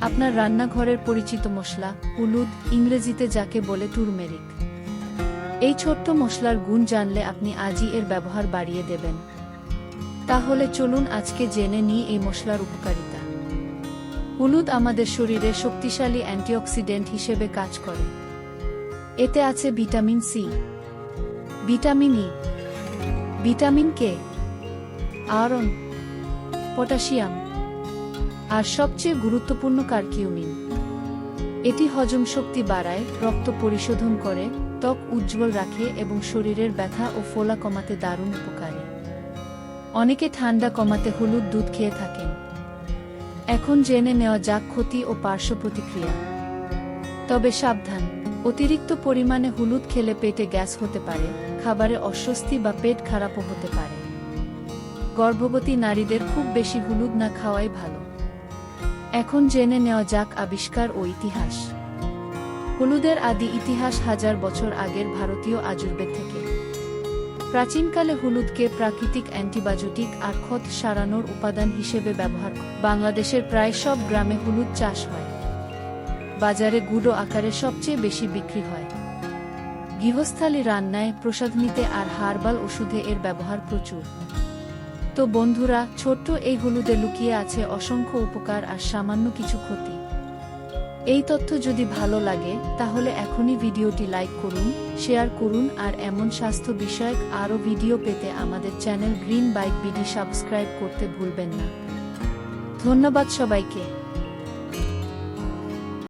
আপনার রান্নাঘরের পরিচিত মশলা হলুদ, ইংরেজিতে যাকে বলে টুরমেরিক। এই ছোট্ট মশলার গুণ জানলে আপনি আজই এর ব্যবহার বাড়িয়ে দেবেন। তাহলে চলুন আজকে জেনে নিই এই মশলার উপকারিতা। হলুদ আমাদের শরীরে শক্তিশালী অ্যান্টিঅক্সিডেন্ট হিসেবে কাজ করে। এতে আছে vitamin C, vitamin E, vitamin K, iron, potassium আর সবচেয়ে গুরুত্বপূর্ণ কারকিউমিন। এটি হজম শক্তি বাড়ায়, রক্ত পরিশোধন করে, ত্বক উজ্জ্বল রাখে এবং শরীরের ব্যথা ও ফোলা কমাতে দারুণ উপকারী। অনেকে ঠান্ডা কমাতে হলুদ দুধ খেয়ে থাকেন। এখন জেনে নেওয়া যাক ক্ষতি ও পার্শ্ব প্রতিক্রিয়া। তবে সাবধান, অতিরিক্ত পরিমাণে হলুদ খেলে পেটে গ্যাস হতে পারে, খাবারে অস্বস্তি বা পেট খারাপও হতে পারে। গর্ভবতী নারীদের খুব বেশি হলুদ না খাওয়াই ভালো। এখন জেনে নেওয়া যাক আবিষ্কার ও ইতিহাস। হলুদের আদি ইতিহাস হাজার বছর আগের ভারতীয় আযুর্বেদ থেকে। প্রাচীনকালে হলুদকে প্রাকৃতিক অ্যান্টিবায়োটিক আর ক্ষত সারানোর উপাদান হিসেবে ব্যবহার করে। বাংলাদেশের প্রায় সব গ্রামে হলুদ চাষ হয়। বাজারে গুঁড়ো আকারে সবচেয়ে বেশি বিক্রি হয়। গৃহস্থালী রান্নায়, প্রসাধনীতে আর হার্বাল ওষুধে এর ব্যবহার প্রচুর। তো বন্ধুরা, ছোট্ট এই হলুদে লুকিয়ে আছে অসংখ্য উপকার আর সামান্য কিছু ক্ষতি। এই তথ্য যদি ভালো লাগে তাহলে এখনই ভিডিওটি লাইক করুন, শেয়ার করুন আর এমন স্বাস্থ্য বিষয়ক আরও ভিডিও পেতে আমাদের channel Green Byte BD subscribe করতে ভুলবেন না। ধন্যবাদ সবাইকে।